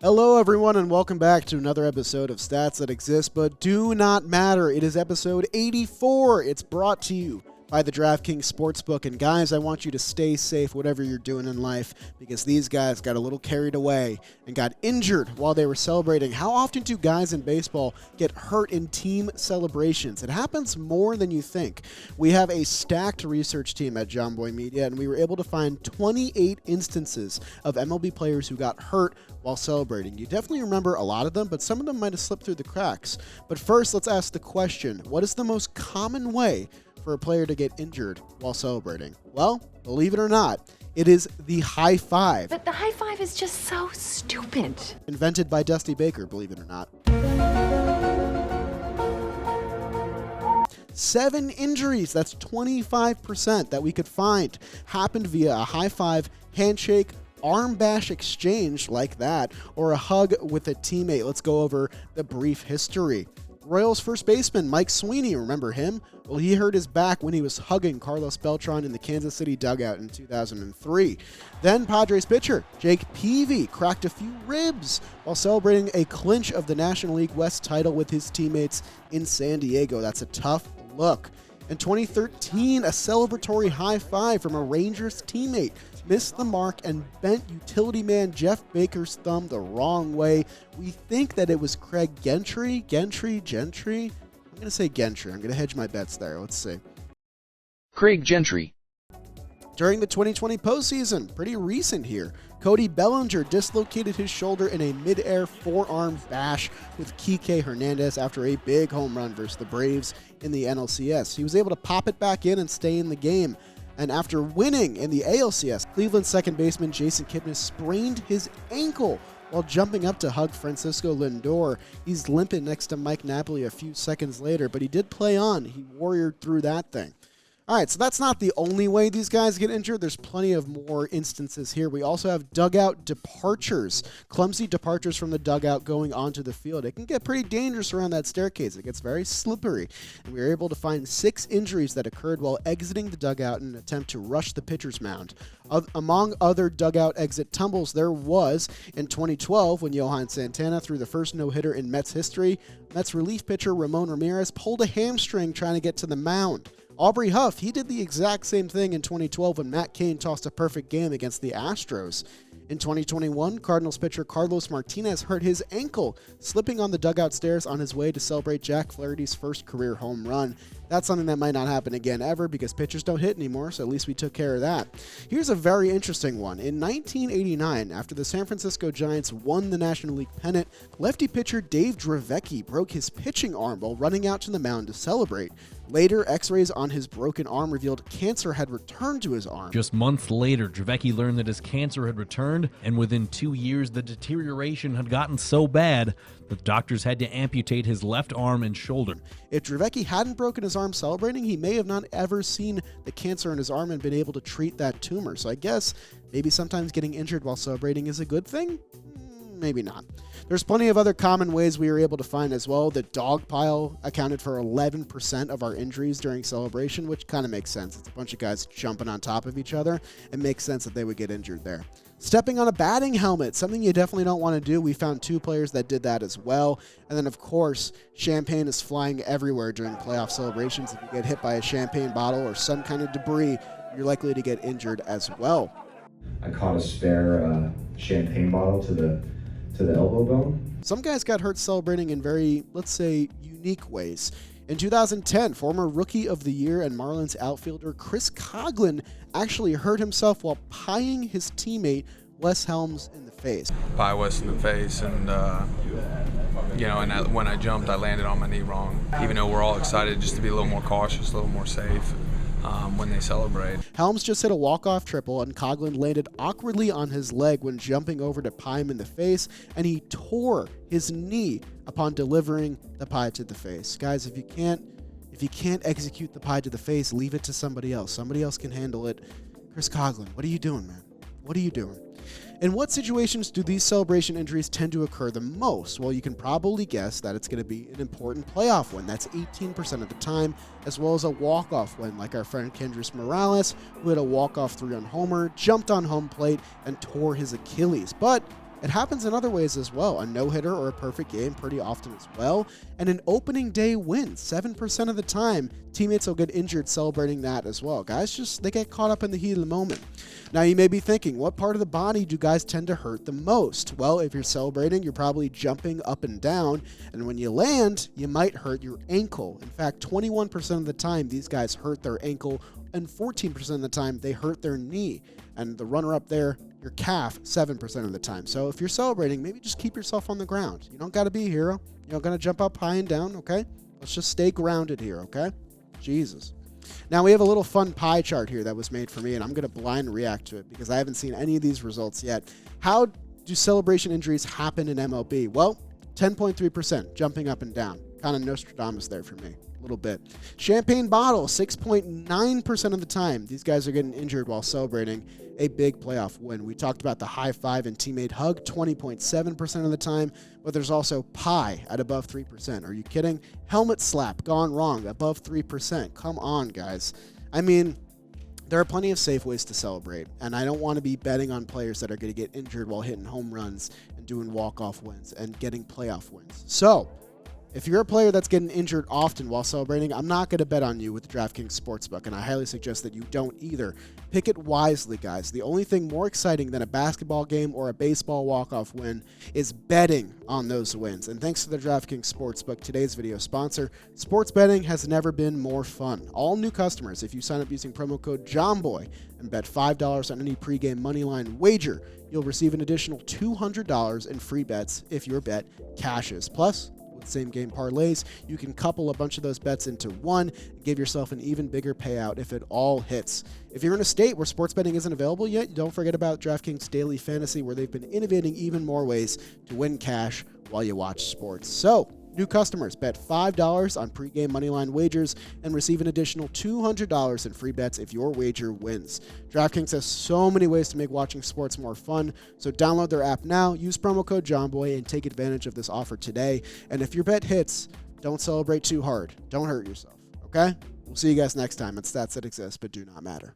Hello everyone and welcome back to another episode of Stats That Exist But Do Not Matter. It is episode 84. It's brought to you by the DraftKings Sportsbook. And guys, I want you to stay safe whatever you're doing in life because these guys got a little carried away and got injured while they were celebrating. How often do guys in baseball get hurt in team celebrations? It happens more than you think. We have a stacked research team at John Boy Media, and we were able to find 28 instances of MLB players who got hurt while celebrating. You definitely remember a lot of them, but some of them might have slipped through the cracks. But first, let's ask the question, what is the most common way for a player to get injured while celebrating? Well, believe it or not, it is the high five. But the high five is just so stupid. Invented by Dusty Baker, believe it or not. 7 injuries, that's 25% that we could find, happened via a high five, handshake, arm bash exchange like that, or a hug with a teammate. Let's go over the brief history. Royals first baseman Mike Sweeney, remember him? Well, he hurt his back when he was hugging Carlos Beltran in the Kansas City dugout in 2003. Then Padres pitcher Jake Peavy cracked a few ribs while celebrating a clinch of the National League West title with his teammates in San Diego. That's a tough look. In 2013, a celebratory high five from a Rangers teammate missed the mark and bent utility man Jeff Baker's thumb the wrong way. We think that it was Craig Gentry. I'm going to say Gentry. I'm going to hedge my bets there. Let's see. Craig Gentry. During the 2020 postseason, pretty recent here, Cody Bellinger dislocated his shoulder in a mid-air forearm bash with Kike Hernandez after a big home run versus the Braves in the NLCS. He was able to pop it back in and stay in the game. And after winning in the ALCS, Cleveland second baseman Jason Kipnis sprained his ankle while jumping up to hug Francisco Lindor. He's limping next to Mike Napoli a few seconds later, but he did play on. He warriored through that thing. All right, so that's not the only way these guys get injured. There's plenty of more instances here. We also have dugout departures, clumsy departures from the dugout going onto the field. It can get pretty dangerous around that staircase. It gets very slippery. And we were able to find 6 injuries that occurred while exiting the dugout in an attempt to rush the pitcher's mound. Among other dugout exit tumbles, there was in 2012 when Johan Santana threw the first no-hitter in Mets history. Mets relief pitcher Ramon Ramirez pulled a hamstring trying to get to the mound. Aubrey Huff, he did the exact same thing in 2012 when Matt Cain tossed a perfect game against the Astros. In 2021, Cardinals pitcher Carlos Martinez hurt his ankle, slipping on the dugout stairs on his way to celebrate Jack Flaherty's first career home run. That's something that might not happen again ever because pitchers don't hit anymore, so at least we took care of that. Here's a very interesting one. In 1989, after the San Francisco Giants won the National League pennant, lefty pitcher Dave Dravecky broke his pitching arm while running out to the mound to celebrate. Later, x-rays on his broken arm revealed cancer had returned to his arm. Just months later, Dravecky learned that his cancer had returned, and within 2 years, the deterioration had gotten so bad that doctors had to amputate his left arm and shoulder. If Dravecky hadn't broken his arm celebrating, he may have not ever seen the cancer in his arm and been able to treat that tumor. So I guess maybe sometimes getting injured while celebrating is a good thing? Maybe not. There's plenty of other common ways we were able to find as well. The Dogpile accounted for 11% of our injuries during celebration, which kind of makes sense. It's a bunch of guys jumping on top of each other. It makes sense that they would get injured there. Stepping on a batting helmet, something you definitely don't want to do. We found 2 players that did that as well. And then, of course, champagne is flying everywhere during playoff celebrations. If you get hit by a champagne bottle or some kind of debris, you're likely to get injured as well. I caught a spare champagne bottle to the elbow bone. Some guys got hurt celebrating in very, let's say, unique ways. In 2010, former Rookie of the Year and Marlins outfielder Chris Coghlan actually hurt himself while pieing his teammate Wes Helms in the face. Pie Wes in the face, and when I jumped, I landed on my knee wrong. Even though we're all excited just to be a little more cautious, a little more safe when they celebrate. Helms just hit a walk-off triple, and Coghlan landed awkwardly on his leg when jumping over to pie him in the face, and he tore his knee upon delivering the pie to the face. Guys, if you can't execute the pie to the face, leave it to somebody else. Somebody else can handle it. Chris Coghlan, what are you doing, man? What are you doing? In what situations do these celebration injuries tend to occur the most? Well, you can probably guess that it's going to be an important playoff win. That's 18% of the time, as well as a walk-off win, like our friend Kendrys Morales, who had a walk-off 3-run homer, jumped on home plate, and tore his Achilles. But It happens in other ways as well. A no-hitter or a perfect game pretty often as well. And an opening day win, 7% of the time, teammates will get injured celebrating that as well. Guys, they get caught up in the heat of the moment. Now, you may be thinking, what part of the body do guys tend to hurt the most? Well, if you're celebrating, you're probably jumping up and down. And when you land, you might hurt your ankle. In fact, 21% of the time, these guys hurt their ankle, and 14% of the time, they hurt their knee. And the runner-up there, your calf, 7% of the time. So if you're celebrating, maybe just keep yourself on the ground. You don't got to be a hero. You don't got to jump up high and down, okay? Let's just stay grounded here, okay? Jesus. Now, we have a little fun pie chart here that was made for me, and I'm going to blind react to it because I haven't seen any of these results yet. How do celebration injuries happen in MLB? Well, 10.3%, jumping up and down. Kind of Nostradamus there for me. A little bit. Champagne bottle, 6.9% of the time. These guys are getting injured while celebrating a big playoff win. We talked about the high five and teammate hug, 20.7% of the time, but there's also pie at above 3%. Are you kidding? Helmet slap, gone wrong, above 3%. Come on, guys. I mean, there are plenty of safe ways to celebrate, and I don't want to be betting on players that are going to get injured while hitting home runs and doing walk-off wins and getting playoff wins. So, if you're a player that's getting injured often while celebrating, I'm not going to bet on you with the DraftKings Sportsbook, and I highly suggest that you don't either. Pick it wisely, guys. The only thing more exciting than a basketball game or a baseball walk-off win is betting on those wins. And thanks to the DraftKings Sportsbook, today's video sponsor, sports betting has never been more fun. All new customers, if you sign up using promo code JOHNBOY and bet $5 on any pregame moneyline wager, you'll receive an additional $200 in free bets if your bet cashes. Plus, with same game parlays, you can couple a bunch of those bets into one and give yourself an even bigger payout if it all hits. If you're in a state where sports betting isn't available yet, don't forget about DraftKings Daily Fantasy, where they've been innovating even more ways to win cash while you watch sports. So, new customers, bet $5 on pregame moneyline wagers and receive an additional $200 in free bets if your wager wins. DraftKings has so many ways to make watching sports more fun, so download their app now, use promo code JOHNBOY, and take advantage of this offer today. And if your bet hits, don't celebrate too hard. Don't hurt yourself, okay? We'll see you guys next time on Stats That Exist But Do Not Matter.